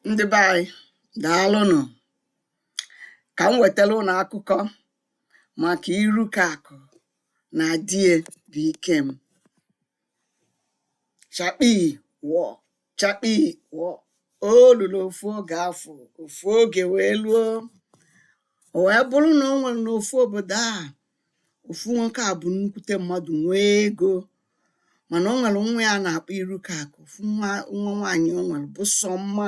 Ndị be anyị daalụnụ ka m wetara unu akụkọ maka Iruka-akụ na die bụ Ikem. Chakpii wụọ o luru ofu oge afọ, ofu oge wee luo, o wee bụrụ na o nwere n'ofu obodo a ofu nwoke a bụ nnukwute mmadụ nwee ego, mana o nwere nwa ya na-akpọ Iruka-akụ. Ofu nwa nwaanyị o nwere bụ sọ mma,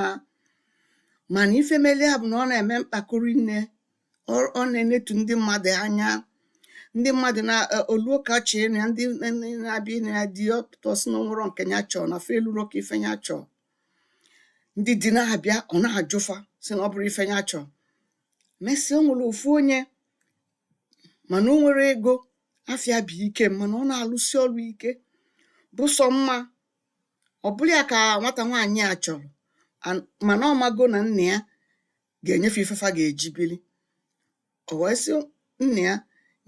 mana ifemeli ya bụ na ọ na-eme mkpakọrị nne. Ọ na-enetu ndị mmadụ anya, ndị mmadụ na oluo ka chee na ndị na-abịa na dị ọtọsị na onwero nke ya chọọ na fe eluro ka ife ya chọọ. Ndị dị na-abịa ọ na-ajụfa sị na ọ bụrụ ife ya chọọ. Mesịa o nwere ofu onye mana o nwere ego, afịa bụ Ikem, mana ọ na-alụsi ọrụ ike bụ sọ mma. Ọ bụrụ ya ka nwata nwaanyị a chọrọ, mana ọ mago na nna ya ga-enyefe ifefa ga-eji bili. O wee sị nna ya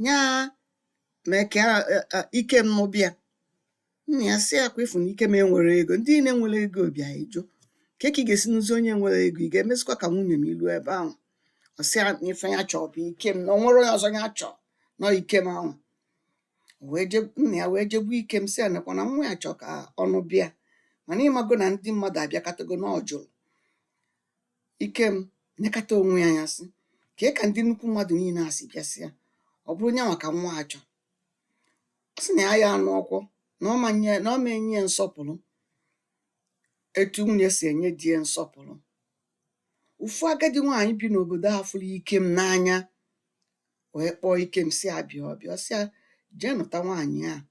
nya mee ka Ikem mụbịa. Nna ya sị akwa ịfụ na Ikem enwere ego, ndị niile nwere ego bịa ịjụ ka ị ga-esi n'ụzọ onye nwere ego, ị ga-emezikwa ka nwunye m ilu ebe ahụ. Ọ sị na ife ya chọọ bụ Ikem, na ọ nwere onye ọzọ ya chọọ nọ Ikem ahụ. Nna ya wee jegbu Ikem sị anakwa na nwa ya chọọ ka ọnụ bịa, mana ịmago na ndị mmadụ abịakọtago na ọ jụrụ. Ikem nekata onwe ya ya sị kee ka ndị nnukwu mmadụ niile asị bịasịa, ọ bụrụ nya maka nwa achọ. Ọ sị na ya anụ ọkwọ na ọ ma enye ya nsọpụrụ etu nwunye si enye di ya nsọpụrụ. Ụfụ agadi nwaanyị bi n'obodo a fụrụ Ikem n'anya wee kpọọ Ikem si abịa ọbịa. Ọ sị ya jee nụta nwaanyị a,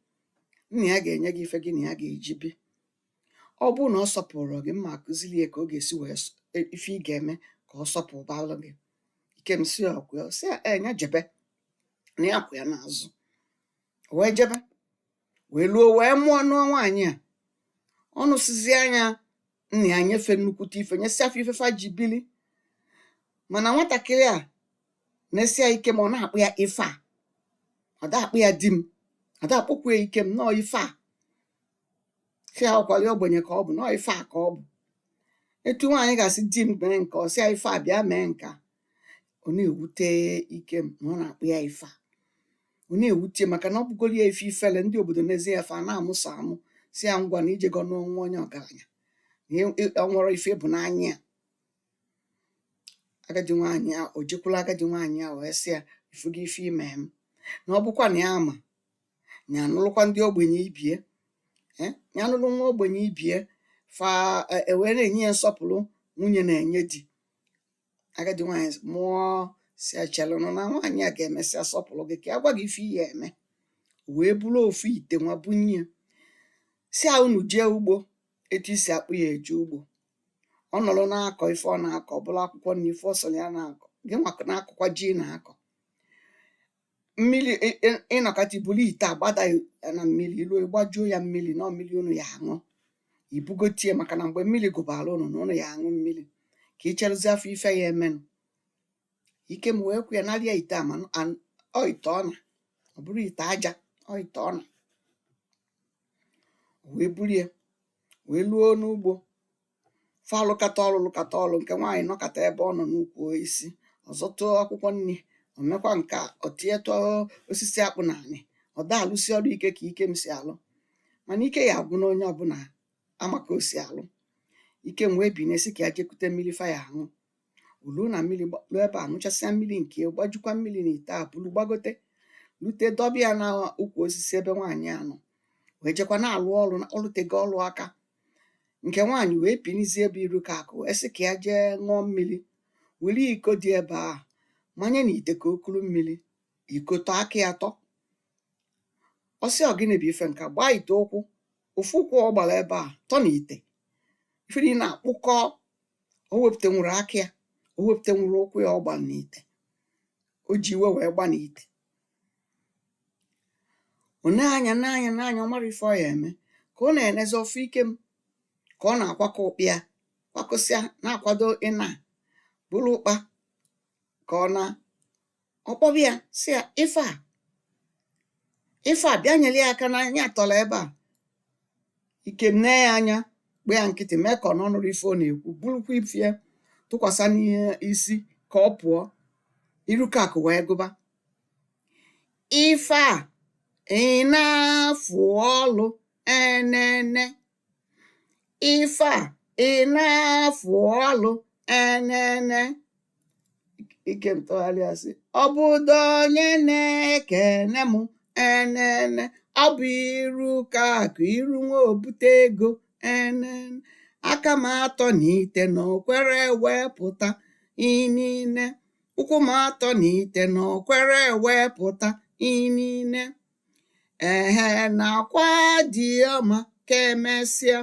nna ya ga-enye gị ife gị na ya ga-eji bi. Ọ bụrụ na ọ sọpụrụ gị, mma akụzili ya ka ọ ga-esi wee ife ị ga-eme ka ọ sọpụbalụ gị. Ikem si ọkwa sị enya jebe na ya kwụ ya n'azụ. Wee jebe wee luo wee mụọ nụọ nwaanyị a. Ọnụ sizi anya nna ya nyefe nnukwute ife, nyesi afọ ifefa ji bili. Mana nwatakịrị a na-esi ya Ikem, ọ na-akpụ ya ife a, ọ da akpụ ya di m, ọ da akpụkwa Ikem nọọ ife a. Si ya ọkwali ogbenye ka ọ bụ, nọọ ife a ka ọ bụ. Etu nwaanyị ga-asị di m mee nke, ọ sị ya ife a bịa mee nka. Ọ na-ewute Ikem na ọ na-akpụ ya ife a. Ọ na-ewute maka na ọ bụgoro ya ife ifele, ndị obodo n'ezi ya fa na-amụso amụ si ya ngwa na ijego n'ọnwa onye ọgaranya na ọ nwere ife bụ n'anya ya. Agadi nwaanyị a o jekwula agadi nwaanyị a wee sị ya ifugo ife ime m, na ọ bụkwa na ya ama ya anụlụkwa ndị ogbenye ibie, ya nụrụ nwa ogbenye ibie fa ewere na-enye ya nsọpụrụ nwunye na-enye di. Agadi nwaanyị mụọ si achelụnụ na nwaanyị a ga-emesịa sọpụrụ gị ka ya gwa gị ife ihe eme. Wee bụrụ ofu ite nwa bunye ya si a unu jee ugbo etu isi akpụ ya eje ugbo. Ọ nọrọ na-akọ ife ọ na-akọ, ọ bụrụ akwụkwọ na ife ọsọ ya na-akọ, gị nwakọ na-akọkwa ji na-akọ. Mmiri ịnọkọta ibulu ite agbada na mmiri, ilu gbajuo ya mmiri na mmiri unu ya aṅụ, ibugotie maka na mgbe mmiri gụbara unu na unu ya aṅụ mmiri ka ị cherụzi afọ ife ya emenụ. Ikem wee kwu ya narịa ite a, ma ọ ite ọna, ọ bụrụ ite aja, ọ ite ọna. Wee bulie wee luo n'ugbo fa lụkata ọrụ nke nwaanyị nọkata ebe ọ nọ n'ukwu isi, ọzọtụ akwụkwọ nri, o mekwa nka ọ tinyetụ osisi akpụ na anị. Ọ da alụsi ọrụ ike ka Ikem si alụ, mana ike ya agwụ na onye ọbụla amaka o si alụ. Ikem wee bi na-esi ka ya jekute mmiri fa ya aṅụ. Olu na mmiri luo ebe a nụchasịa mmiri nke gbajukwa mmiri na ite a bulu gbagote lute dọbịa na ukwu osisi ebe nwaanyị a nọ. Wee jekwa na-alụ ọrụ, ọlụtego ọrụ aka. Nke nwaanyị wee pinizie ebe Iruka-akụ wee sị ka ya jee ṅụọ mmiri, were iko dị ebe a manye na ite ka o kuru mmiri, iko tọọ aka ya tọ. Ọ sị ọ gịnị bụ ife nka, gbaa ite ụkwụ, ofu ụkwụ ọ gbara ebe a tọ na ite ifiri na-akpụkọ. O wepụtanwuru aka ya, o wepụtanwuru ụkwụ ya ọ gbara n'ite, o ji iwe wee gba n'ite. Ọ na-anya ọ mara ife ọ ya eme ka ọ na-enezi ofu Ikem ka ọ na-akwakọ ụkpị ya, kwakọsịa na-akwado ịna bụrụ ụkpa ka ọ na ọkpọbịa ya si ya ife a bịa nyere ya aka na anya atọrọ ebe a. Ikem nee ya anya kpe ya nkịtị mee ka ọ nọnụrụ ife ọ na-ekwu, burukwa ife tụkwasị n'isi ka ọ pụọ. Iruka akụ wee gụba: ife a ị na-afụ ọlụ enene, ife a ị na-afụ ọlụ enene. Ikem tụgharịa sị: ọ bụdo onye na-ekene m enene, ọ bụ Iruka akụ iru nwa obute ego enene. Aka m atọ n'ite na okwere wepụta inine, ụkwụ m atọ n'ite na okwere wepụta inine. Na-akwa dị ọma ka emesịa,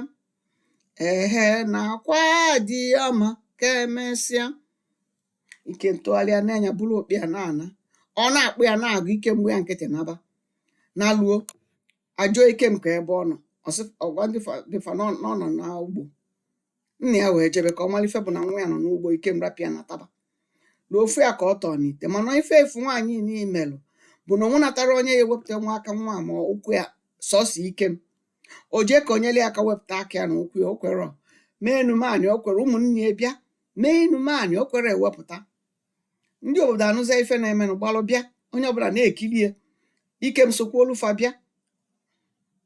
na-akwa dị ọma ka emesịa. Ike ntụgharịa n'anya bụrụ okpi a na-ana, ọ na-akpụ ya na-agụ. Ike mgbe ya nkịtị naba na luo ajụọ Ikem ka ebe ọ nọ, ọgwa dịfa nọ n'ugbo. Nna ya wee jebe ka ọ malife bụ na nwa ya nọ n'ugbo. Ikem rapịa na taba na ofu ya ka ọ tọọ n'ite, mana ife efu nwaanyị n'imelụ bụ na onwe natara onye ya ewepụta nwa aka nwa ma ụkwụ ya sọsọ Ikem. O jee ka onyele ya aka wepụta aka ya na ụkwụ ya, o kwere mee enumeanị, o kwere ụmụnne ya bịa mee enumeanị, o kwere ewepụta. Ndị obodo anụza ife na-emenụ gbalụ bịa, onye ọbụla na-ekiri ya. Ikem sokwa olufa bịa.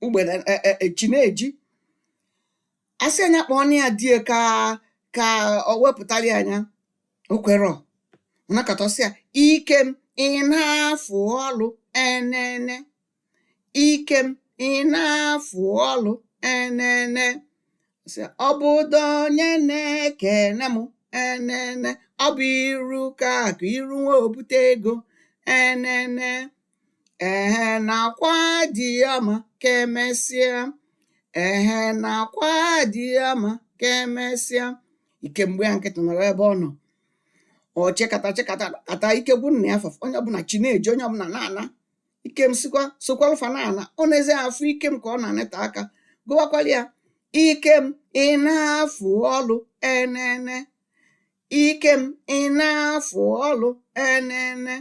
Ugbede chi na-eji asị anya kpọọ na ya die ka o wepụtara ya anya, o kwere nakọtasịa. Ikem ị na-afụ ọlụ enene, Ikem ị na-afụ ọlụ enene. Ọ bụdo onye na-ekene m enene, ọ bụ Iruka akụ iru nwa obute ego enene. Na-akwa dị ọma ka emesịa, na-akwa dị ọma ka emesịa. Ike mgbe ya nkịtị nọrọ ebe ọ nọ, ọ chekata kata ike gwụ nna ya fafa. Onye ọbụla chi na-eji, onye ọbụla na-ana. Ikem sokwa alụfa na-ana. Ọ na-eze afụ Ikem ka ọ na-anịta aka gụwakwara ya: Ikem ị na-afụ ọlụ enene, Ikem ị na-afụ ọlụ enene.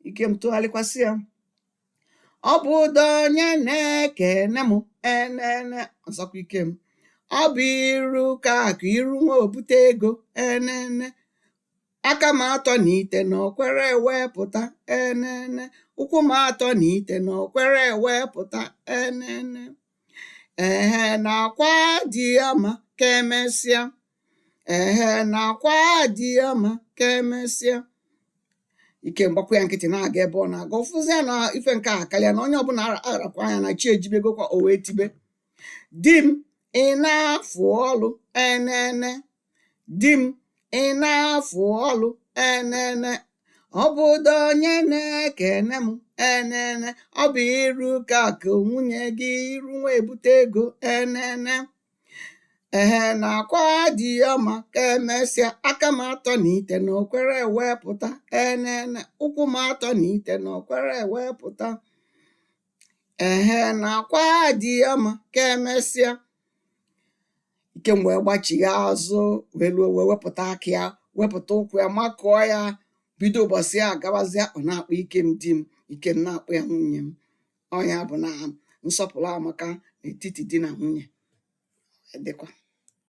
Ikem tụgharịkwasị ya: ọ bụ ụdọ onye na-ekene m enene. Ọzọkwa Ikem: ọ bụ Iruka akụ iru nwa obute ego enene. Aka m atọ n'ite na okwere ewepụta enene, ụkwụ m atọ n'ite na okwere ewepụta enene. Na-akwa dị ọma ka emesịa, na-akwa dị ọma ka emesịa. Ikem gbakwa ya nkịtị na-aga ebe ọ na-aga. Ụfụzịa na ife nke a karịa na onye ọbụla arakwa anya na chi ejibegokwa, o wee tibe: di m ị na-afụ ọlụ enene, di m ị na-afụ ọlụ enene. Ọ bụ ụdọ onye na-ekene m enene, ọ bụ Iruka akụ nwunye gị iru nwa ebute ego enene. Na-akwa dị ọma ka emesịa. Aka m atọ n'ite na okwere ewepụta enene, ụkwụ m atọ n'ite na okwere ewepụta. Na-akwa dị ọma ka emesịa. Ikem wee gbachigha azụ wee luo wee wepụta aka ya, wepụta ụkwụ ya, makụọ ya. Bido ụbọchị ya gabazịa, ọ na-akpọ Ikem di m, Ikem na-akpọ ya nwunye m. Ọ ya bụ na nsọpụrụ amaka n'etiti di na nwunye. Dịkwa.